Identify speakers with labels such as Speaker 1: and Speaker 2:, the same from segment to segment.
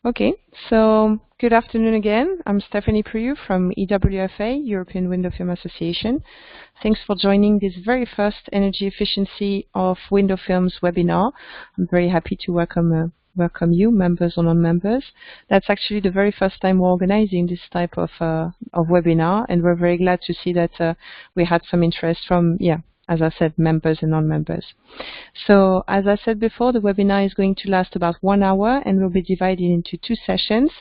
Speaker 1: Okay, so good afternoon again. I'm Stephanie Priou from EWFA, European Window Film Association. Thanks for joining this very first Energy Efficiency of Window Films webinar. I'm very happy to welcome you, members or non-members. That's actually the very first time we're organizing this type of webinar, and we're very glad to see that we had some interest from, as I said, members and non-members. So, as I said before, the webinar is going to last about 1 hour and will be divided into 2 sessions.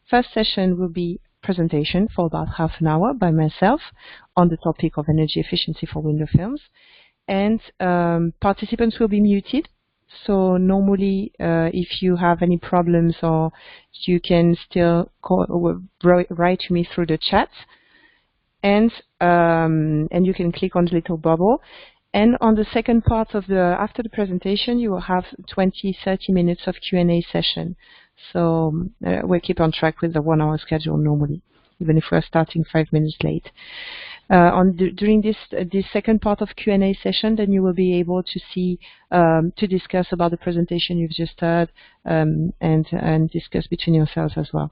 Speaker 1: First session will be presentation for about half an hour by myself on the topic of energy efficiency for window films. And participants will be muted. So normally, if you have any problems, or you can still write to me through the chat. And you can click on the little bubble. And on the second part of after the presentation, you will have 20-30 minutes of Q&A session. So we'll keep on track with the 1 hour schedule normally, even if we're starting 5 minutes late. During this second part of Q&A session, then you will be able to see, to discuss about the presentation you've just heard, and discuss between yourselves as well.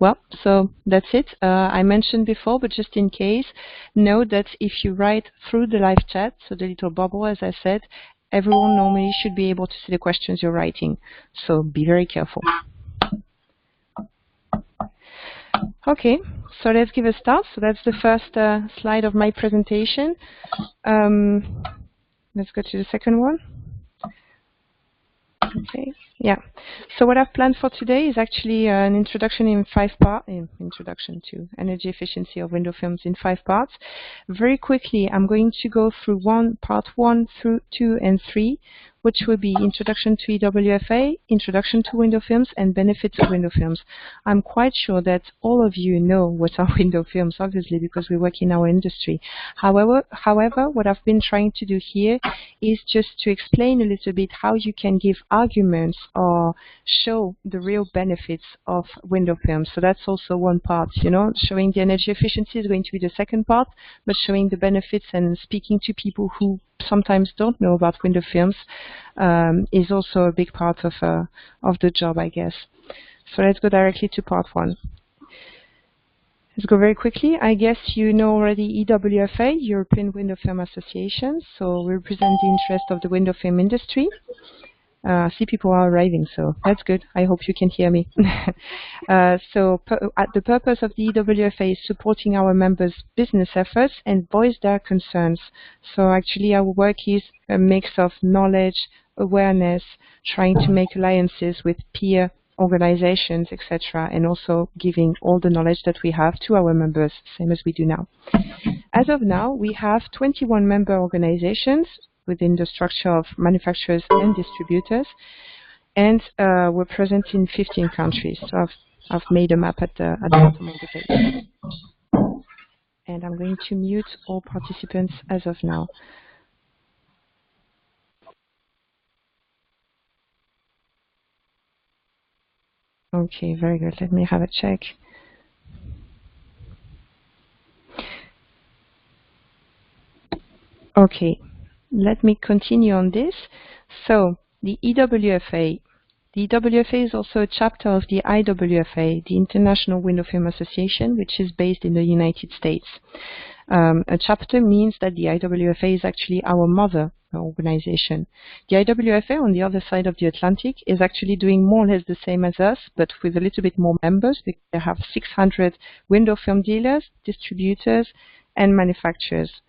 Speaker 1: Well, so that's it. I mentioned before, but just in case, note that if you write through the live chat, so the little bubble, as I said, everyone normally should be able to see the questions you're writing. So be very careful. Okay, so let's give a start. So that's the first slide of my presentation. Let's go to the second one. Okay, yeah. So what I've planned for today is actually an introduction in 5 parts, introduction to energy efficiency of window films in 5 parts. Very quickly, I'm going to go through part 1 through 2 and 3, which will be introduction to EWFA, introduction to window films, and benefits of window films. I'm quite sure that all of you know what are window films, obviously, because we work in our industry. However, what I've been trying to do here is just to explain a little bit how you can give arguments or show the real benefits of window films. So that's also one part, showing the energy efficiency is going to be the second part, but showing the benefits and speaking to people who sometimes don't know about window films is also a big part of the job, I guess. So let's go directly to part 1. Let's go very quickly. I guess you know already EWFA, European Window Film Association. So we represent the interest of the window film industry. I see people are arriving, so that's good. I hope you can hear me. The purpose of the EWFA is supporting our members' business efforts and voice their concerns. So actually our work is a mix of knowledge, awareness, trying to make alliances with peer organizations, etc., and also giving all the knowledge that we have to our members, same as we do now. As of now, we have 21 member organizations within the structure of manufacturers and distributors, and we're present in 15 countries. So I've made a map at the bottom of the page. And I'm going to mute all participants as of now. Okay, very good. Let me have a check. Okay. Let me continue on this. So the EWFA is also a chapter of the IWFA, the International Window Film Association, which is based in the United States. A chapter means that the IWFA is actually our mother organization. The IWFA on the other side of the Atlantic is actually doing more or less the same as us, but with a little bit more members, because they have 600 window film dealers, distributors, and manufacturers.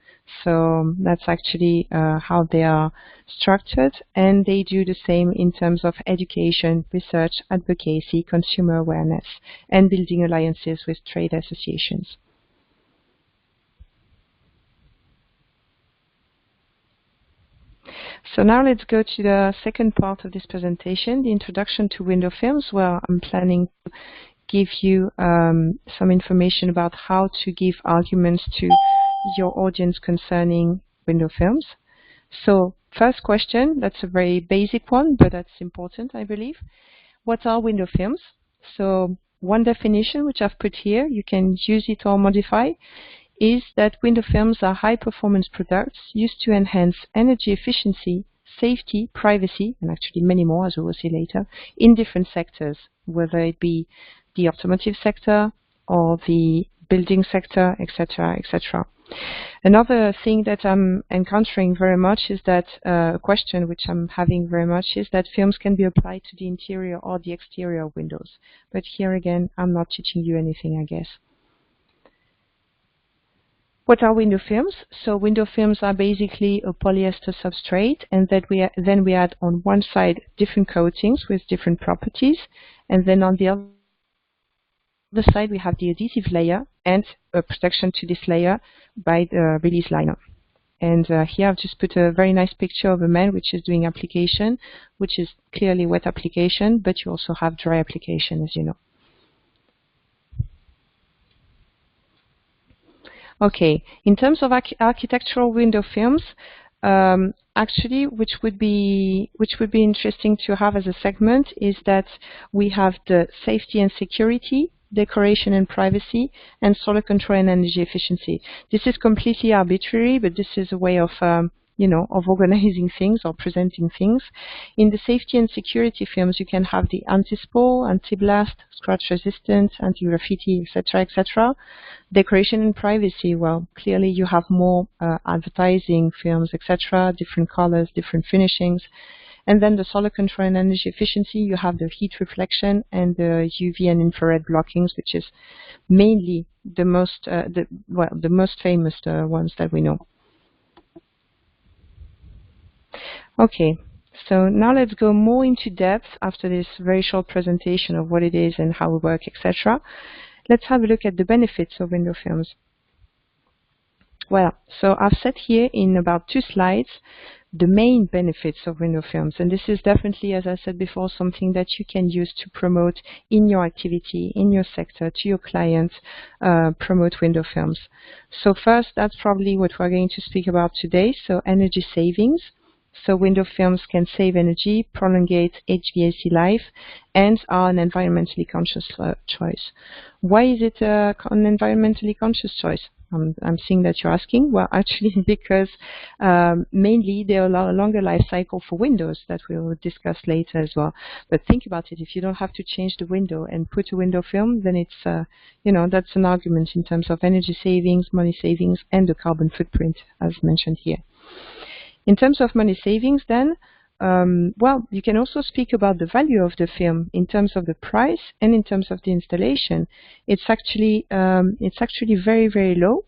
Speaker 1: So that's actually how they are structured, and they do the same in terms of education, research, advocacy, consumer awareness, and building alliances with trade associations. So now let's go to the second part of this presentation, the introduction to window films, where I'm planning to give you some information about how to give arguments to your audience concerning window films. So first question, that's a very basic one, but that's important, I believe. What are window films? So one definition, which I've put here, you can use it or modify, is that window films are high-performance products used to enhance energy efficiency, safety, privacy, and actually many more, as we will see later, in different sectors, whether it be the automotive sector or the building sector, etc., etc. Another thing that I'm encountering very much is that a question which I'm having very much is that films can be applied to the interior or the exterior of windows. But here again, I'm not teaching you anything, I guess. What are window films? So window films are basically a polyester substrate, and that then we add on one side different coatings with different properties, and then on the other side we have the adhesive layer and a protection to this layer by the release liner. And here I've just put a very nice picture of a man which is doing application, which is clearly wet application, but you also have dry application, as you know. Okay, in terms of architectural window films, actually, which would be interesting to have as a segment is that we have the safety and security, decoration and privacy, and solar control and energy efficiency. This is completely arbitrary, but this is a way of of organizing things or presenting things. In the safety and security films, you can have the anti-spill, anti-blast, scratch resistant, anti-graffiti, etc., etc. Decoration and privacy, well, clearly you have more advertising films, etc., different colors, different finishings. And then the solar control and energy efficiency, you have the heat reflection and the UV and infrared blockings, which is mainly the most famous ones that we know. Okay, so now let's go more into depth after this very short presentation of what it is and how it works, etc. Let's have a look at the benefits of window films. Well, so I've set here in about 2 slides the main benefits of window films, and this is definitely, as I said before, something that you can use to promote in your activity, in your sector, to your clients, promote window films. So first, that's probably what we're going to speak about today, so energy savings. So window films can save energy, prolongate HVAC life, and are an environmentally conscious choice. Why is it an environmentally conscious choice? I'm seeing that you're asking. Well, actually, because mainly they allow a longer life cycle for windows that we'll discuss later as well. But think about it: if you don't have to change the window and put a window film, then it's that's an argument in terms of energy savings, money savings, and the carbon footprint, as mentioned here. In terms of money savings then, well, you can also speak about the value of the film in terms of the price and in terms of the installation. It's actually very, very low.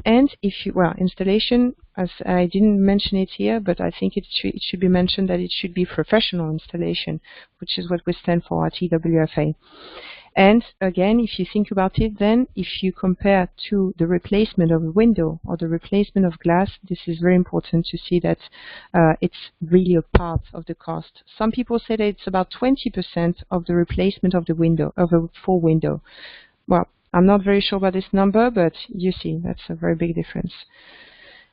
Speaker 1: And if you, well, installation, as I didn't mention it here, but I think it should be mentioned that it should be professional installation, which is what we stand for at EWFA. And again, if you think about it, then if you compare to the replacement of a window or the replacement of glass, this is very important to see that it's really a part of the cost. Some people say that it's about 20% of the replacement of the window, of a full window. Well, I'm not very sure about this number, but you see, that's a very big difference.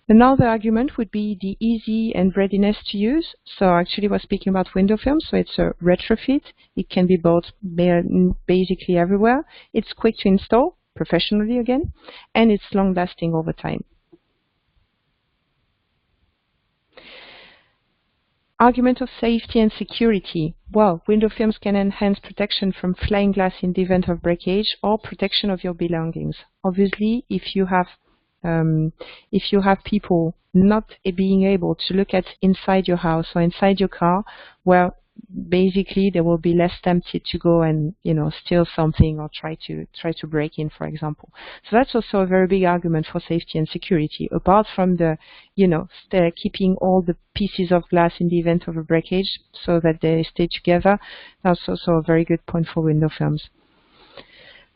Speaker 1: Another argument would be the easy and readiness to use. So actually we're speaking about window film, so it's a retrofit. It can be bought basically everywhere. It's quick to install, professionally again, and it's long lasting over time. Argument of safety and security. Well, window films can enhance protection from flying glass in the event of breakage or protection of your belongings. Obviously, if you have people not being able to look at inside your house or inside your car, well, basically they will be less tempted to go and steal something or try to break in, for example. So that's also a very big argument for safety and security. Apart from the keeping all the pieces of glass in the event of a breakage so that they stay together, that's also a very good point for window films.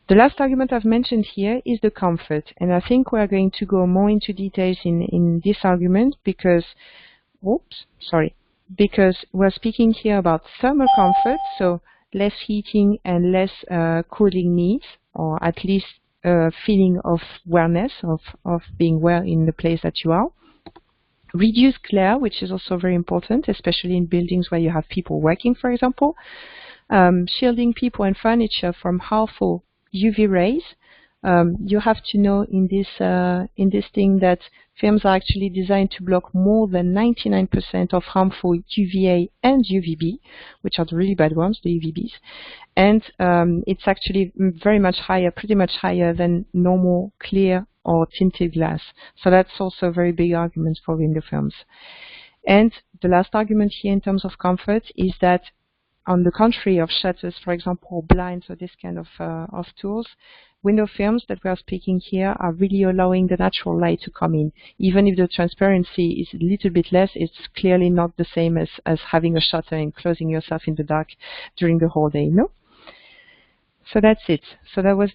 Speaker 1: The last argument I've mentioned here is the comfort, and I think we're going to go more into details in this argument because we're speaking here about thermal comfort, so less heating and less cooling needs, or at least a feeling of awareness, of being well in the place that you are. Reduced glare, which is also very important, especially in buildings where you have people working, for example. Shielding people and furniture from harmful UV rays. You have to know in this thing that Films are actually designed to block more than 99% of harmful UVA and UVB, which are the really bad ones, the UVBs. And it's actually very much higher, pretty much higher than normal clear or tinted glass. So that's also a very big argument for window films. And the last argument here in terms of comfort is that on the contrary of shutters, for example, blinds or this kind of tools, window films that we are speaking here are really allowing the natural light to come in. Even if the transparency is a little bit less, it's clearly not the same as having a shutter and closing yourself in the dark during the whole day, no? So that's it. So that was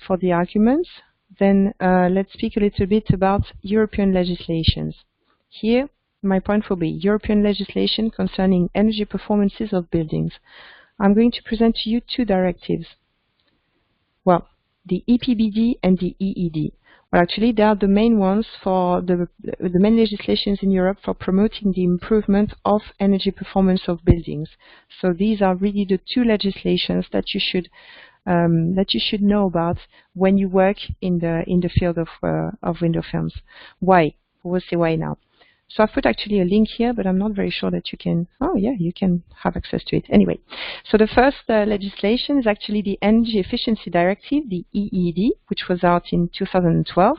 Speaker 1: for the arguments. Then let's speak a little bit about European legislations. Here, my point will be European legislation concerning energy performances of buildings. I'm going to present to you two directives. Well, the EPBD and the EED. Well, actually, they are the main ones for the main legislations in Europe for promoting the improvement of energy performance of buildings. So these are really the two legislations that you should know about when you work in the field of window films. Why? We'll see why now. So I've put actually a link here, but I'm not very sure that you can, oh yeah, you can have access to it. Anyway, so the first legislation is actually the Energy Efficiency Directive, the EED, which was out in 2012.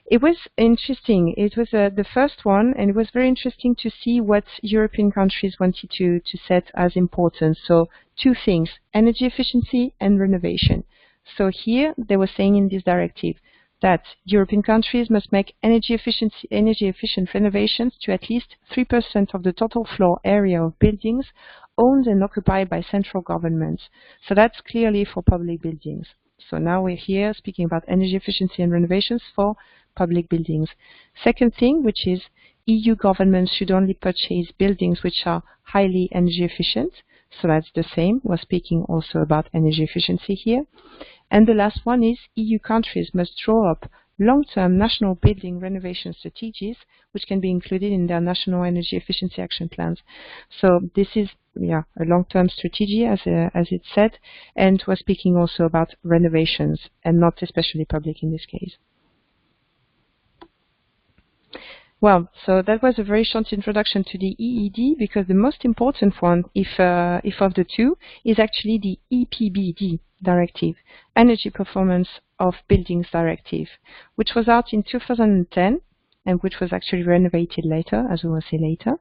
Speaker 1: It was interesting. It was the first one, and it was very interesting to see what European countries wanted to set as important. So two things, energy efficiency and renovation. So here they were saying in this directive that European countries must make energy efficient renovations to at least 3% of the total floor area of buildings owned and occupied by central governments. So that's clearly for public buildings. So now we're here speaking about energy efficiency and renovations for public buildings. Second thing, which is EU governments should only purchase buildings which are highly energy efficient. So that's the same. We're speaking also about energy efficiency here. And the last one is EU countries must draw up long-term national building renovation strategies, which can be included in their national energy efficiency action plans. So this is a long-term strategy, as it said, and we're speaking also about renovations and not especially public in this case. Well, so that was a very short introduction to the EED, because the most important one, if of the two, is actually the EPBD directive, Energy Performance of Buildings Directive, which was out in 2010 and which was actually renovated later, as we will see later.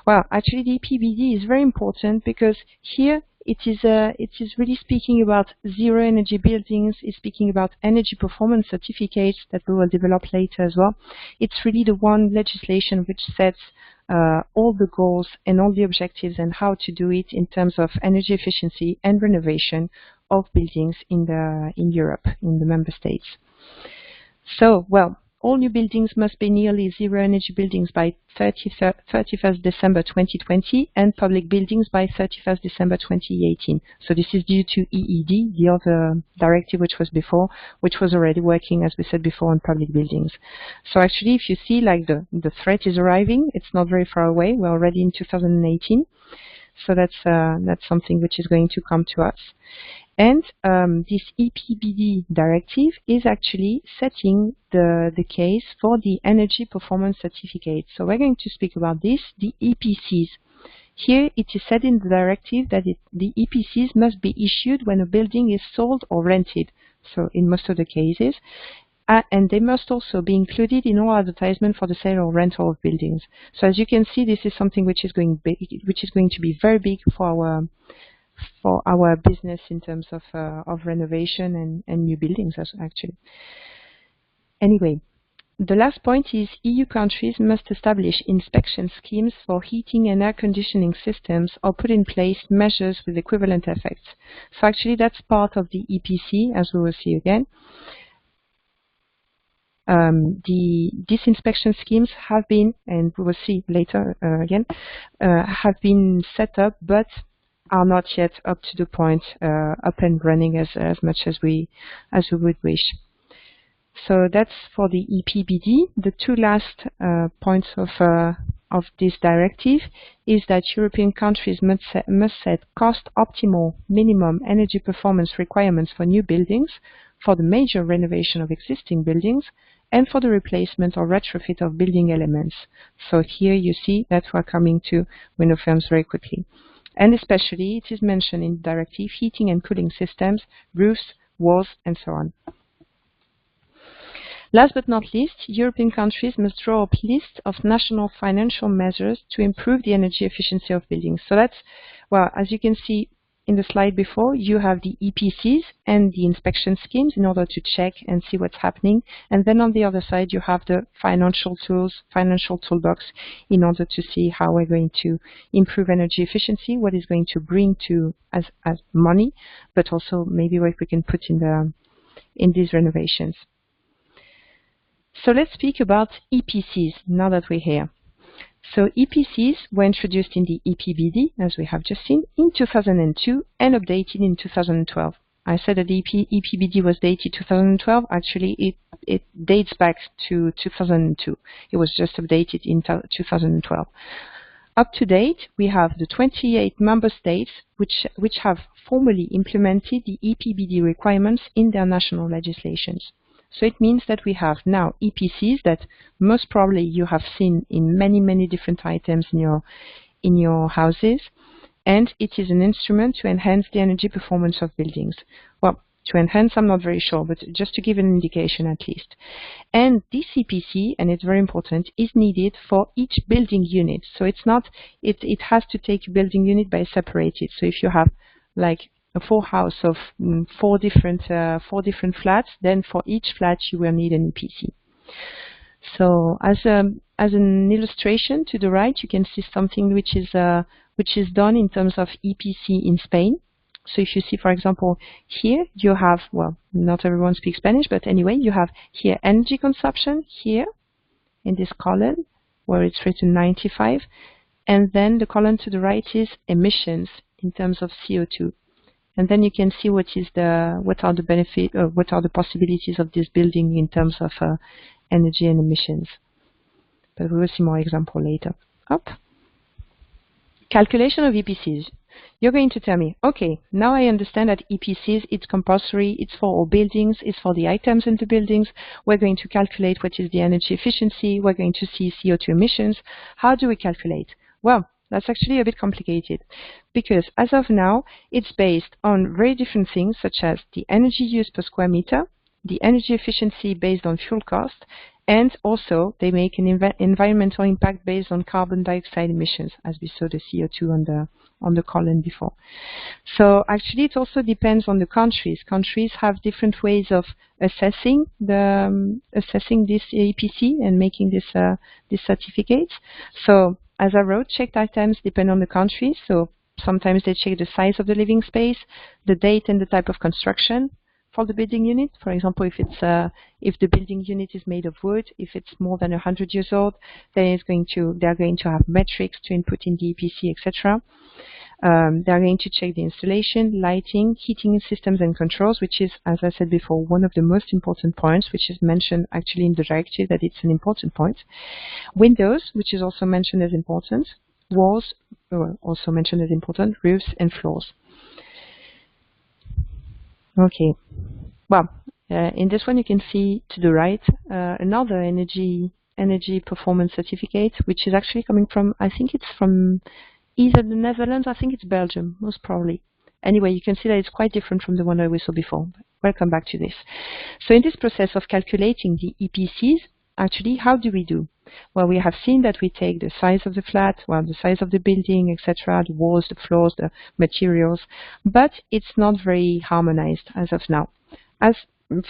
Speaker 1: Well, actually the EPBD is very important because here it is really speaking about zero energy buildings, it's speaking about energy performance certificates that we will develop later as well. It's really the one legislation which sets all the goals and all the objectives and how to do it in terms of energy efficiency and renovation of buildings in Europe, in the member states. So, well, all new buildings must be nearly zero energy buildings by 31st December 2020 and public buildings by 31st December 2018. So this is due to EED, the other directive which was before, which was already working, as we said before, on public buildings. So actually, if you see, like the threat is arriving, it's not very far away. We're already in 2018. So that's something which is going to come to us. And this EPBD directive is actually setting the case for the energy performance certificate. So we're going to speak about this, the EPCs. Here it is said in the directive that the EPCs must be issued when a building is sold or rented, so in most of the cases. And they must also be included in all advertisement for the sale or rental of buildings. So as you can see, this is something which is going to be very big for our business in terms of renovation and new buildings actually. Anyway, the last point is EU countries must establish inspection schemes for heating and air conditioning systems or put in place measures with equivalent effects. So actually that's part of the EPC, as we will see again. These inspection schemes have been, and we will see later again, have been set up, but are not yet up to the point, up and running as much as we would wish. So that's for the EPBD. The two last points of this directive is that European countries must set cost-optimal minimum energy performance requirements for new buildings, for the major renovation of existing buildings, and for the replacement or retrofit of building elements. So here you see that we're coming to window films very quickly. And especially it is mentioned in the directive, heating and cooling systems, roofs, walls, and so on. Last but not least, European countries must draw up lists of national financial measures to improve the energy efficiency of buildings. So that's, well, as you can see in the slide before, you have the EPCs and the inspection schemes in order to check and see what's happening. And then on the other side, you have the financial tools, financial toolbox in order to see how we're going to improve energy efficiency, what is going to bring to as money, but also maybe what we can put in these renovations. So let's speak about EPCs now that we're here. So EPCs were introduced in the EPBD, as we have just seen, in 2002 and updated in 2012. I said that the EPBD was dated 2012. Actually, it dates back to 2002. It was just updated in 2012. Up to date, we have the 28 member states which have formally implemented the EPBD requirements in their national legislations. So it means that we have now EPCs that most probably you have seen in many different items in your houses, and it is an instrument to enhance the energy performance of buildings. Well, to enhance, I'm not very sure, but just to give an indication at least. And this EPC, and it's very important, is needed for each building unit. So it's not, it has to take a building unit by separated. So if you have like a full house of four different flats, then for each flat you will need an EPC. So as an illustration to the right, you can see something which is done in terms of EPC in Spain. So if you see, for example, here you have, well, not everyone speaks Spanish, but anyway, you have here energy consumption here in this column where it's written 95, and then the column to the right is emissions in terms of CO2. And then you can see what are the benefits, or what are the possibilities of this building in terms of energy and emissions. But we will see more examples later. Up. Calculation of EPCs. You're going to tell me, okay, now I understand that EPCs, it's compulsory, it's for all buildings, it's for the items in the buildings. We're going to calculate what is the energy efficiency. We're going to see CO2 emissions. How do we calculate? Well, that's actually a bit complicated because as of now, it's based on very different things such as the energy used per square meter, the energy efficiency based on fuel cost, and also they make an environmental impact based on carbon dioxide emissions, as we saw the CO2 on the column before. So actually it also depends on the countries. Countries have different ways of assessing this EPC and making this certificates. So as I wrote, checked items depend on the country. So sometimes they check the size of the living space, the date and the type of construction for the building unit. For example, if the building unit is made of wood, if it's more than 100 years old, then they're going to have metrics to input in the EPC, etc. They're going to check the installation, lighting, heating systems and controls, which is, as I said before, one of the most important points, which is mentioned actually in the directive that it's an important point. Windows, which is also mentioned as important. Walls, also mentioned as important. Roofs and floors. Okay. Well, in this one you can see to the right another energy performance certificate, which is actually coming from, I think it's from either the Netherlands, I think it's Belgium, most probably. Anyway, you can see that it's quite different from the one that we saw before. We'll come back to this. So in this process of calculating the EPCs, actually, how do we do? Well, we have seen that we take the size of the flat, well, the size of the building, etc., the walls, the floors, the materials, but it's not very harmonized as of now. As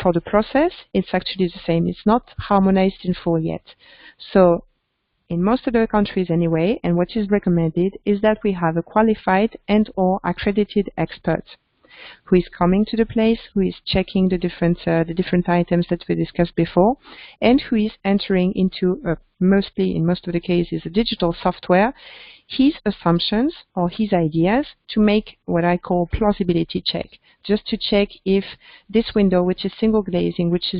Speaker 1: for the process, it's actually the same. It's not harmonized in full yet. So in most of the countries anyway, and what is recommended is that we have a qualified and or accredited expert who is coming to the place, who is checking the different items that we discussed before, and who is entering into mostly, in most of the cases, a digital software, his assumptions or his ideas to make what I call plausibility check, just to check if this window, which is single glazing, which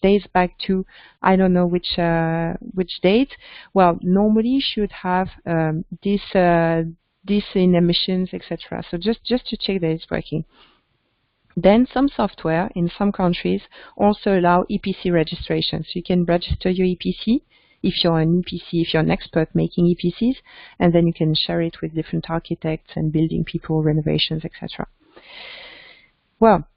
Speaker 1: dates back to I don't know which date, well, normally should have this in emissions, etc. So just to check that it's working. Then some software in some countries also allow EPC registration. So you can register your EPC if you're an EPC, if you're an expert making EPCs, and then you can share it with different architects and building people, renovations, etc. Well,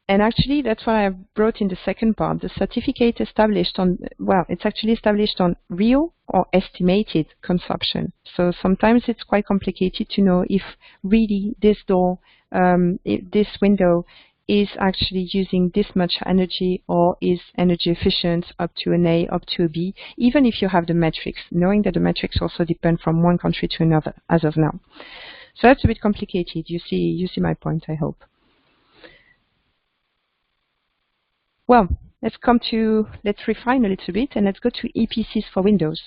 Speaker 1: and actually that's what I brought in the second part. The certificate established on, well, it's actually established on real or estimated consumption. So sometimes it's quite complicated to know if really this door, this window is actually using this much energy or is energy efficient up to an A, up to a B, even if you have the metrics, knowing that the metrics also depend from one country to another as of now. So that's a bit complicated. You see my point, I hope. Well, let's refine a little bit and let's go to EPCs for Windows.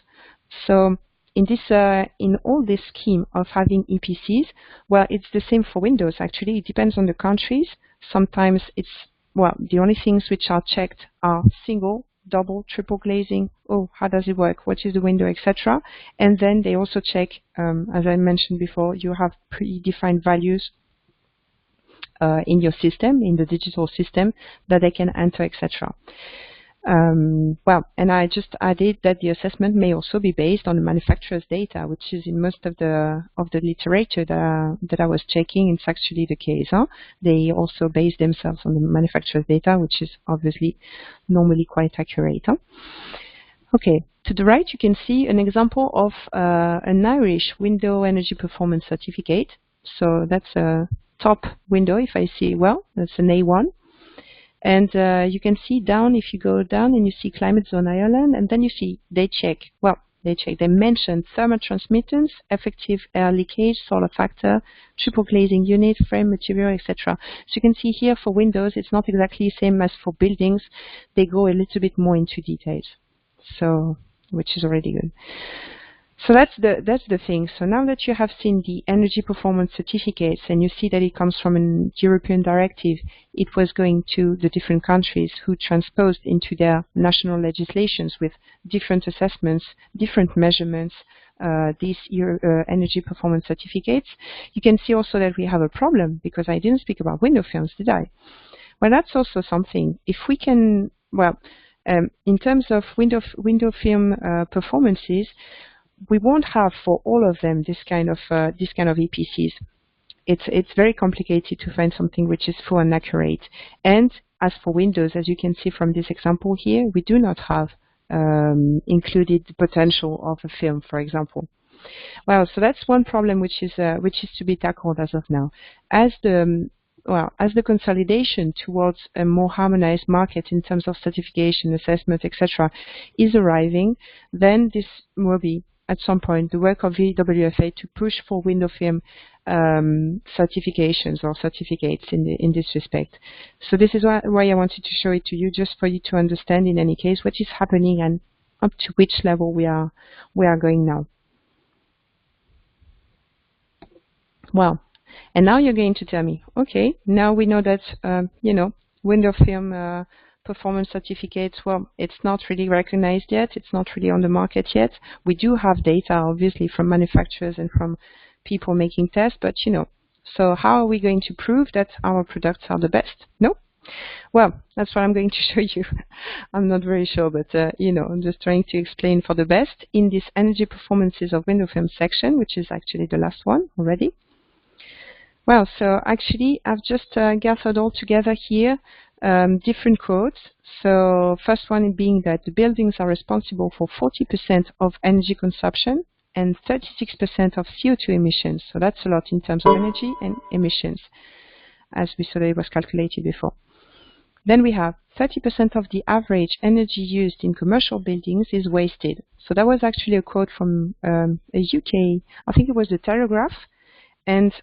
Speaker 1: So in all this scheme of having EPCs, well, it's the same for Windows actually. It depends on the countries. Sometimes it's, well, the only things which are checked are single, double, triple glazing. Oh, how does it work? What is the window, etc. And then they also check, as I mentioned before, you have predefined values in your system, in the digital system, that they can enter, etc. Well, and I just added that the assessment may also be based on the manufacturer's data, which is in most of the literature that I was checking. It's actually the case. They also base themselves on the manufacturer's data, which is obviously normally quite accurate. Okay, to the right you can see an example of an Irish window energy performance certificate. So that's a top window, if I see well, that's an A1. And you can see down, if you go down and you see climate zone Ireland, and then you see they mention thermal transmittance, effective air leakage, solar factor, triple glazing unit, frame material, etc. So you can see here for windows, it's not exactly the same as for buildings. They go a little bit more into details, so which is already good. So that's the thing. So now that you have seen the energy performance certificates and you see that it comes from a European directive, it was going to the different countries who transposed into their national legislations with different assessments, different measurements, these energy performance certificates. You can see also that we have a problem because I didn't speak about window films, did I? Well, that's also something. If we can, well, in terms of window film performances, we won't have for all of them this kind of EPCs. It's very complicated to find something which is full and accurate. And as for Windows, as you can see from this example here, we do not have included the potential of a film, for example. Well, so that's one problem which is to be tackled as of now. As the consolidation towards a more harmonized market in terms of certification, assessment, etc., is arriving, then this will be at some point the work of EWFA to push for window film certifications or certificates in this respect. So this is why I wanted to show it to you, just for you to understand in any case what is happening and up to which level we are going now. Well, and now you're going to tell me, okay, now we know that window film performance certificates, well, it's not really recognized yet. It's not really on the market yet. We do have data, obviously, from manufacturers and from people making tests, but so how are we going to prove that our products are the best? No? Well, that's what I'm going to show you. I'm not very sure, but I'm just trying to explain for the best in this energy performances of window film section, which is actually the last one already. Well, so actually, I've just gathered all together here different quotes. So first one being that the buildings are responsible for 40% of energy consumption and 36% of CO2 emissions. So that's a lot in terms of energy and emissions, as we saw that it was calculated before. Then we have 30% of the average energy used in commercial buildings is wasted. So that was actually a quote from a UK, I think it was the Telegraph, and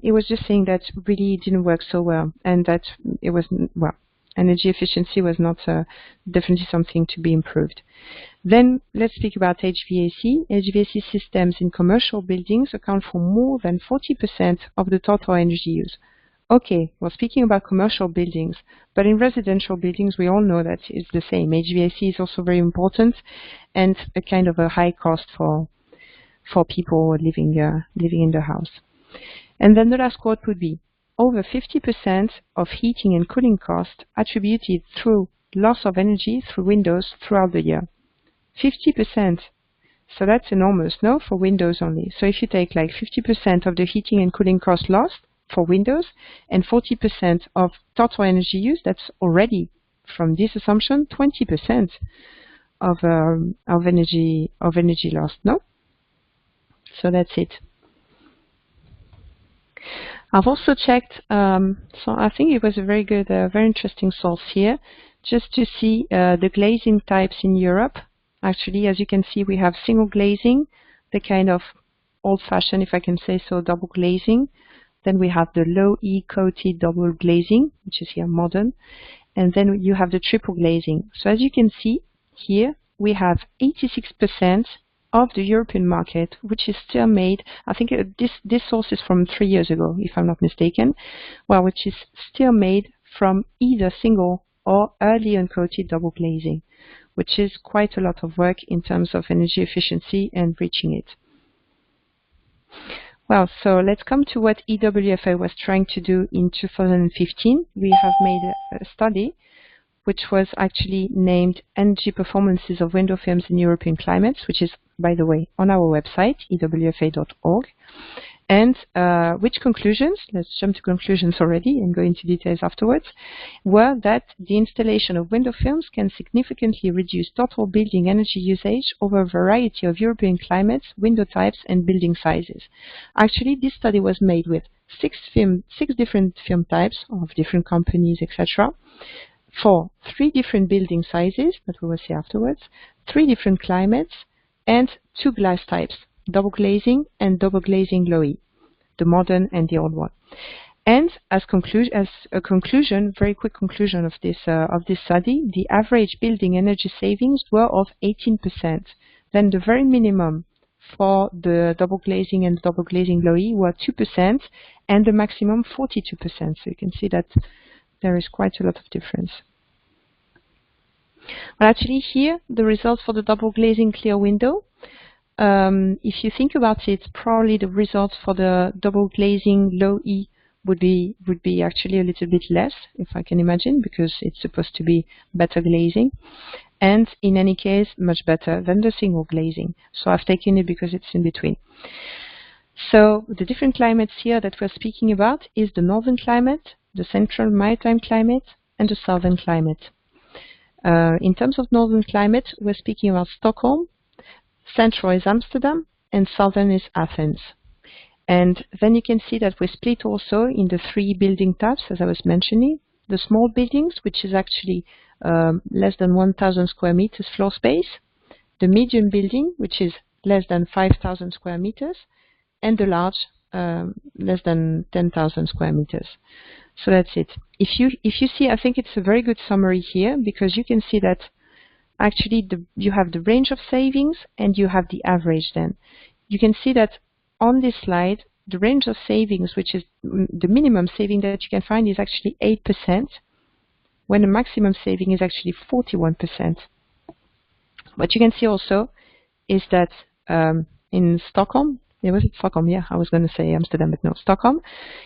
Speaker 1: it was just saying that really didn't work so well, and that it was, well, energy efficiency was not definitely something to be improved. Then let's speak about HVAC. HVAC systems in commercial buildings account for more than 40% of the total energy use. Okay, we're speaking about commercial buildings, but in residential buildings we all know that it's the same. HVAC is also very important and a kind of a high cost for people living in the house. And then the last quote would be, over 50% of heating and cooling costs attributed through loss of energy through windows throughout the year. 50%. So that's enormous, no? For windows only. So if you take like 50% of the heating and cooling cost lost for windows and 40% of total energy use, that's already, from this assumption, 20% of energy lost, no? So that's it. I've also checked, so I think it was a very good, very interesting source here, just to see the glazing types in Europe. Actually, as you can see, we have single glazing, the kind of old-fashioned, if I can say so, double glazing. Then we have the low E coated double glazing, which is here modern. And then you have the triple glazing. So as you can see here, we have 86% of the European market, which is still made, I think this source is from 3 years ago, if I'm not mistaken, well, which is still made from either single or early uncoated double glazing, which is quite a lot of work in terms of energy efficiency and reaching it. Well, so let's come to what EWFA was trying to do in 2015. We have made a study which was actually named Energy Performances of Window Films in European Climates, which is, by the way, on our website, ewfa.org. And which conclusions, let's jump to conclusions already and go into details afterwards, were that the installation of window films can significantly reduce total building energy usage over a variety of European climates, window types, and building sizes. Actually, this study was made with six different film types of different companies, etc., for 3 different building sizes, that we will see afterwards, 3 different climates, and 2 glass types, double glazing and double glazing low E, the modern and the old one. And as a conclusion, very quick conclusion of this study, the average building energy savings were of 18%. Then the very minimum for the double glazing and double glazing low E were 2%, and the maximum 42%. So you can see that there is quite a lot of difference. Well, actually here, the results for the double glazing clear window, if you think about it, probably the results for the double glazing low E would be actually a little bit less, if I can imagine, because it's supposed to be better glazing. And in any case, much better than the single glazing. So I've taken it because it's in between. So the different climates here that we're speaking about is the northern climate, the central maritime climate, and the southern climate. In terms of northern climate, we're speaking about Stockholm, central is Amsterdam, and southern is Athens. And then you can see that we split also in the 3 building types, as I was mentioning. The small buildings, which is actually less than 1,000 square meters floor space, the medium building, which is less than 5,000 square meters, and the large, less than 10,000 square meters. So that's it. If you see, I think it's a very good summary here, because you can see that actually you have the range of savings and you have the average then. You can see that on this slide, the range of savings, which is the minimum saving that you can find, is actually 8%, when the maximum saving is actually 41%. What you can see also is that in Stockholm, was it Stockholm? Yeah, I was going to say Amsterdam, but no, Stockholm.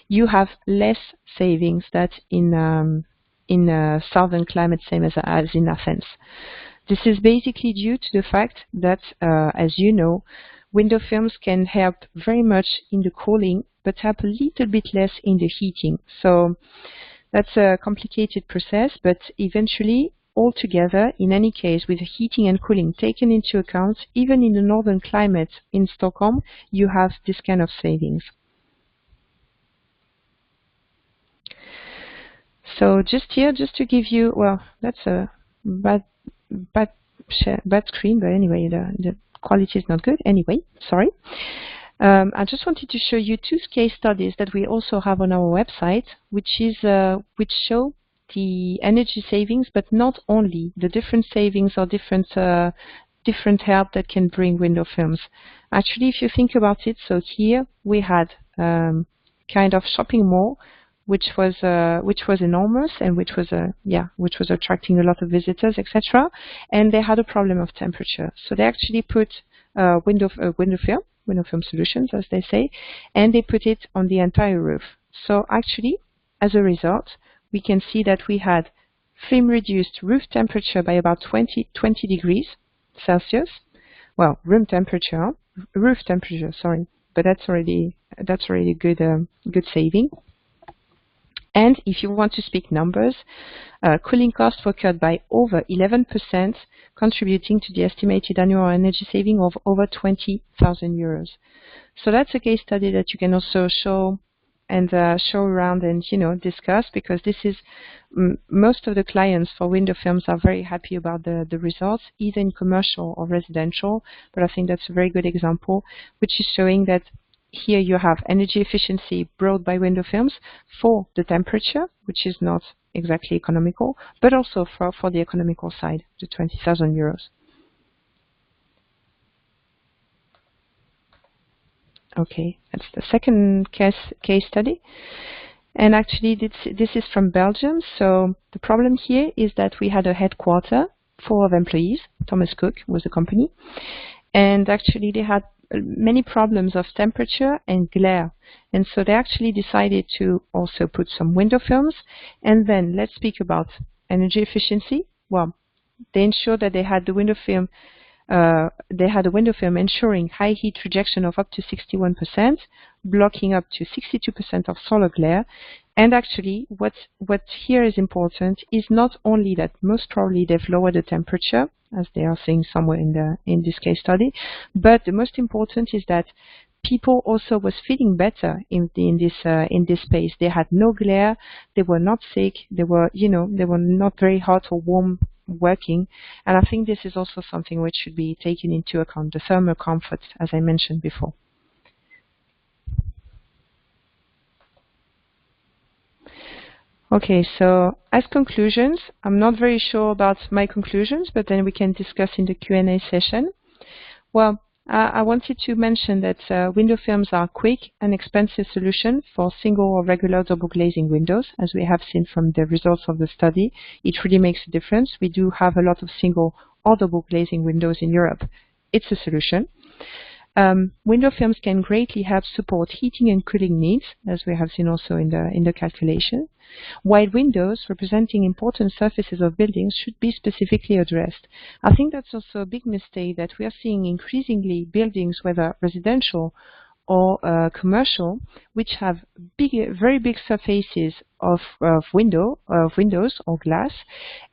Speaker 1: You have less savings than in southern climate, same as in Athens. This is basically due to the fact that, as you know, window films can help very much in the cooling, but help a little bit less in the heating. So that's a complicated process, but eventually, altogether, in any case, with the heating and cooling taken into account, even in the northern climate in Stockholm, you have this kind of savings. So just here, just to give you, well, that's a bad screen, but anyway, the quality is not good. Anyway, sorry. I just wanted to show you 2 case studies that we also have on our website, which show the energy savings, but not only the different savings or different help that can bring window films. Actually, if you think about it, so here we had kind of shopping mall, which was enormous and which was attracting a lot of visitors, etc. And they had a problem of temperature, so they actually put window film solutions, as they say, and they put it on the entire roof. So actually, as a result, we can see that we had flame reduced roof temperature by about 20 degrees Celsius. Well, roof temperature, sorry, but that's already good saving. And if you want to speak numbers, cooling costs were cut by over 11%, contributing to the estimated annual energy saving of over 20,000 euros. So that's a case study that you can also show around and discuss, because this is most of the clients for window films are very happy about the results, either in commercial or residential. But I think that's a very good example, which is showing that here you have energy efficiency brought by window films for the temperature, which is not exactly economical, but also for the economical side, the 20,000 euros. Okay, that's the second case study. And actually this is from Belgium. So the problem here is that we had a headquarter full of employees. Thomas Cook was the company. And actually they had many problems of temperature and glare. And so they actually decided to also put some window films. And then let's speak about energy efficiency. Well, they ensured that they had the window film ensuring high heat rejection of up to 61%, blocking up to 62% of solar glare. And actually, what here is important is not only that most probably they've lowered the temperature, as they are saying somewhere in this case study, but the most important is that people also was feeling better in this space. They had no glare, they were not sick, they were not very hot or warm working. And I think this is also something which should be taken into account, the thermal comfort, as I mentioned before. Okay, so as conclusions, I'm not very sure about my conclusions, but then we can discuss in the Q&A session. Well, I wanted to mention that window films are a quick and expensive solution for single or regular double glazing windows. As we have seen from the results of the study, it really makes a difference. We do have a lot of single or double glazing windows in Europe. It's a solution. Window films can greatly help support heating and cooling needs, as we have seen also in the calculation. While windows representing important surfaces of buildings should be specifically addressed. I think that's also a big mistake that we are seeing increasingly buildings, whether residential or commercial, which have very big surfaces of windows or glass,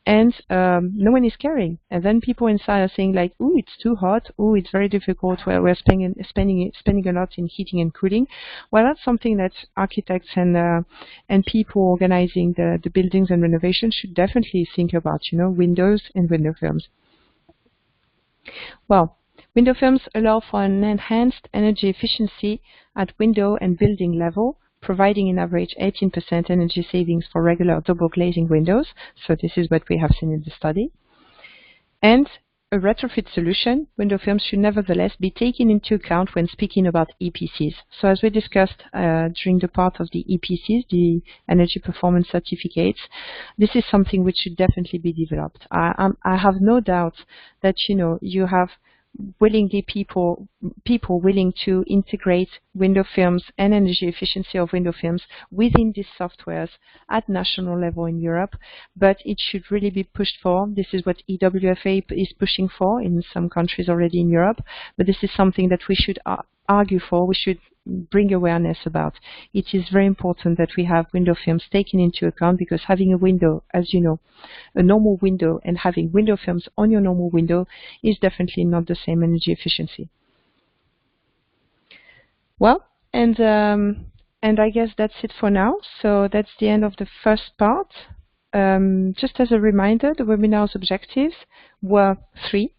Speaker 1: and no one is caring. And then people inside are saying like, "Ooh, it's too hot. Ooh, it's very difficult. We're spending a lot in heating and cooling." Well, that's something that architects and people organizing the buildings and renovation should definitely think about. Windows and window films. Well, window films allow for an enhanced energy efficiency at window and building level, providing an average 18% energy savings for regular double glazing windows. So this is what we have seen in the study. And a retrofit solution, window films should nevertheless be taken into account when speaking about EPCs. So as we discussed during the part of the EPCs, the Energy Performance Certificates, this is something which should definitely be developed. I have no doubt that you have willingly people willing to integrate window films and energy efficiency of window films within these softwares at national level in Europe, but it should really be pushed for. This is what EWFA is pushing for in some countries already in Europe, but this is something that we should argue for, we should bring awareness about. It is very important that we have window films taken into account, because having a window, as you know, a normal window, and having window films on your normal window is definitely not the same energy efficiency. Well, and I guess that's it for now. So that's the end of the first part. Just as a reminder, the webinar's objectives were 3.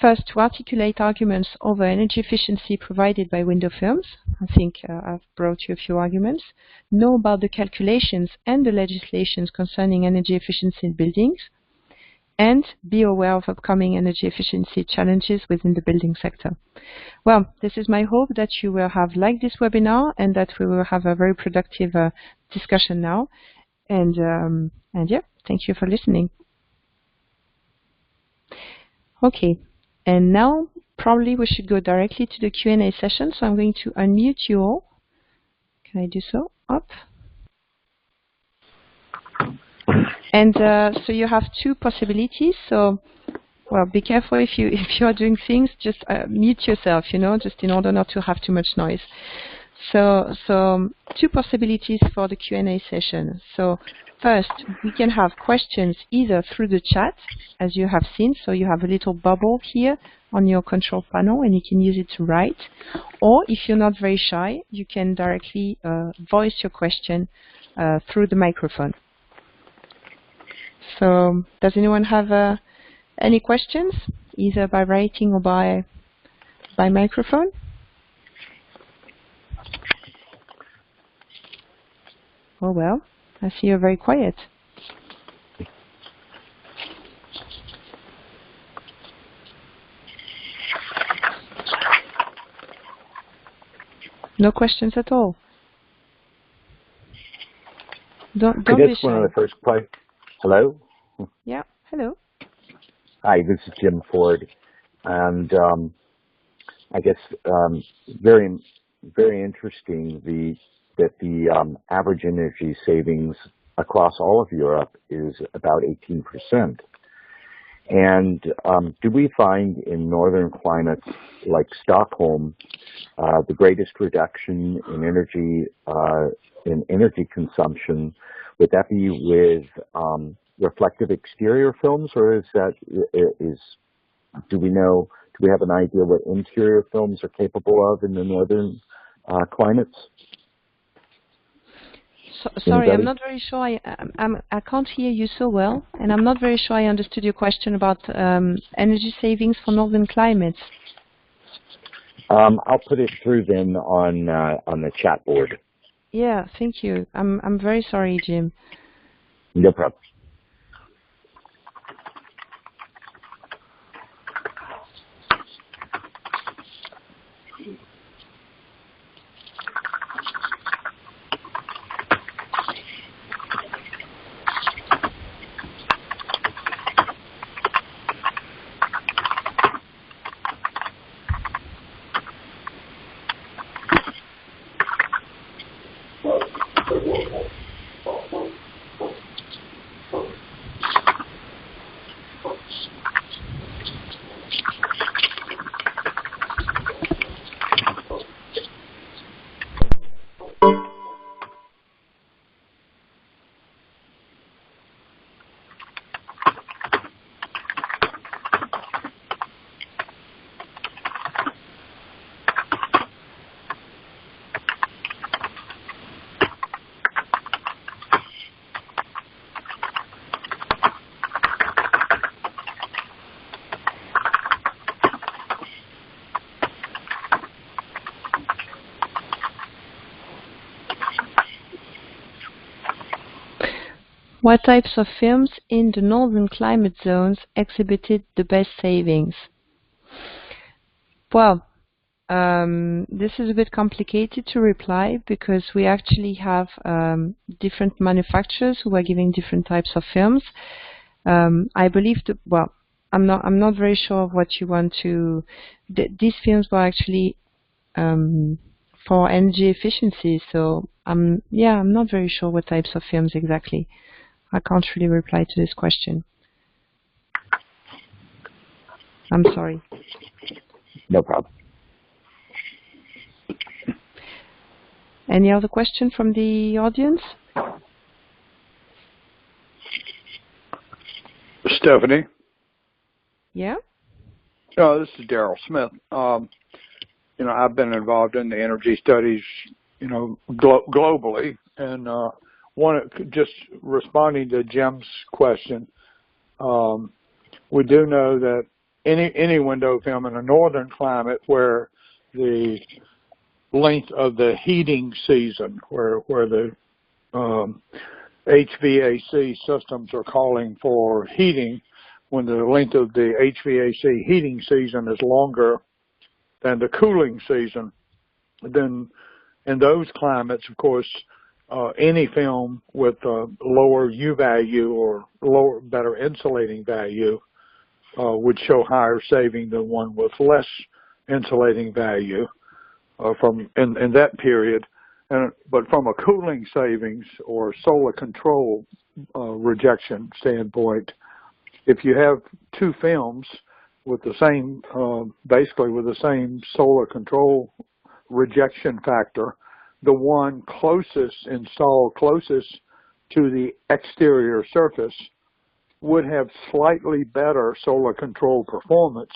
Speaker 1: First, to articulate arguments over energy efficiency provided by window films. I think I've brought you a few arguments. Know about the calculations and the legislations concerning energy efficiency in buildings. And be aware of upcoming energy efficiency challenges within the building sector. Well, this is my hope that you will have liked this webinar and that we will have a very productive discussion now. And yeah, thank you for listening. Okay. And now, probably we should go directly to the Q&A session. So I'm going to unmute you all. Can I do so? Up. And so you have two possibilities. So, well, be careful if you are doing things. Just mute yourself, just in order not to have too much noise. So two possibilities for the Q&A session. So first, we can have questions either through the chat, as you have seen. So you have a little bubble here on your control panel, and you can use it to write. Or if you're not very shy, you can directly voice your question through the microphone. So does anyone have any questions, either by writing or by microphone? Oh, well, I see you're very quiet. No questions at all. Don't be shy.
Speaker 2: One of the first questions. Hello?
Speaker 1: Yeah, hello.
Speaker 2: Hi, this is Jim Ford. And I guess very, very interesting that the average energy savings across all of Europe is about 18%. And do we find in northern climates like Stockholm the greatest reduction in energy consumption? Would that be with reflective exterior films, or do we have an idea what interior films are capable of in the northern climates?
Speaker 1: Sorry, I'm not very sure. I can't hear you so well, and I'm not very sure I understood your question about energy savings for northern climates.
Speaker 2: I'll put it through then on the chat board.
Speaker 1: Yeah, thank you. I'm very sorry, Jim.
Speaker 2: No problem.
Speaker 1: What types of films in the northern climate zones exhibited the best savings? Well, this is a bit complicated to reply because we actually have different manufacturers who are giving different types of films. I believe I'm not very sure of what you want to. These films were actually for energy efficiency, so I'm not very sure what types of films exactly. I can't really reply to this question. I'm sorry.
Speaker 2: No problem.
Speaker 1: Any other question from the audience?
Speaker 3: Stephanie?
Speaker 1: Yeah?
Speaker 3: This is Daryl Smith. I've been involved in the energy studies, globally, and just responding to Jim's question, we do know that any window film in a northern climate where the length of the heating season, where the HVAC systems are calling for heating, when the length of the HVAC heating season is longer than the cooling season, then in those climates, of course, any film with a lower U value or better insulating value would show higher saving than one with less insulating value in that period. But from a cooling savings or solar control rejection standpoint. If you have two films with the same, basically with the same solar control rejection factor, the one installed closest to the exterior surface would have slightly better solar control performance,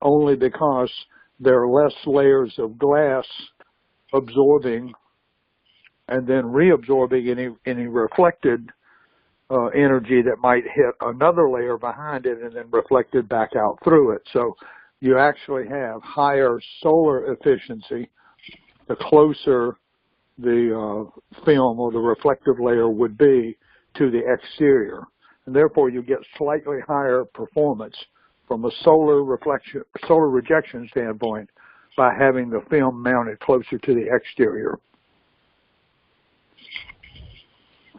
Speaker 3: only because there are less layers of glass absorbing and then reabsorbing any reflected energy that might hit another layer behind it and then reflected back out through it. So you actually have higher solar efficiency the closer the film or the reflective layer would be to the exterior. And therefore you get slightly higher performance from a solar rejection standpoint by having the film mounted closer to the exterior.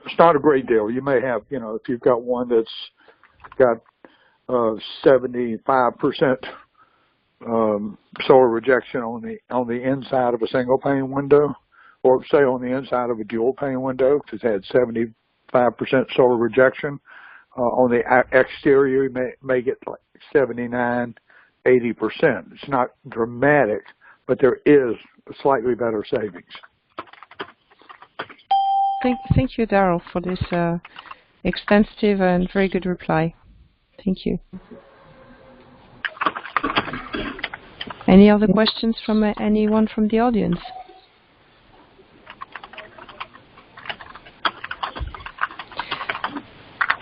Speaker 3: It's not a great deal. You may have, if you've got one that's got 75% solar rejection on the inside of a single pane window, or say on the inside of a dual pane window, because it had 75% solar rejection. On the exterior, you may get like 79, 80%. It's not dramatic, but there is slightly better savings.
Speaker 1: Thank you, Darryl, for this extensive and very good reply. Thank you. Any other questions from anyone from the audience?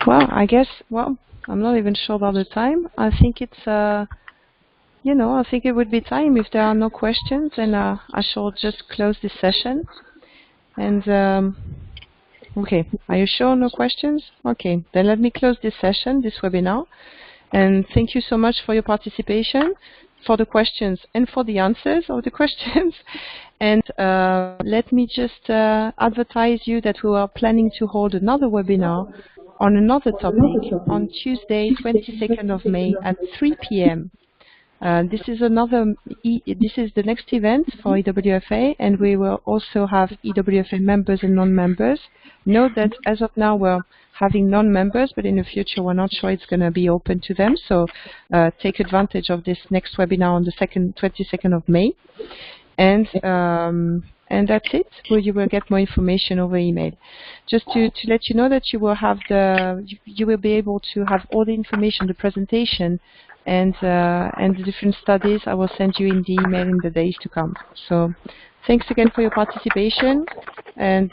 Speaker 1: Well, I guess, I'm not even sure about the time. I think it's, I think it would be time if there are no questions, and I shall just close this session. And, okay, are you sure no questions? Okay, then let me close this session, this webinar. And thank you so much for your participation, for the questions and for the answers of the questions. And let me just advertise you that we are planning to hold another webinar on another topic on Tuesday, 22nd of May at 3 p.m. This is the next event for EWFA, and we will also have EWFA members and non-members. Note that as of now we're having non-members, but in the future we're not sure it's going to be open to them. So take advantage of this next webinar on the 22nd of May. And that's it. Well, you will get more information over email. Just to let you know that you will have you will be able to have all the information, the presentation, and the different studies. I will send you in the email in the days to come. So thanks again for your participation, and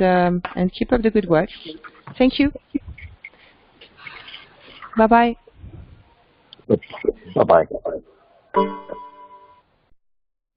Speaker 1: keep up the good work. Thank you. Bye bye.
Speaker 2: Bye bye.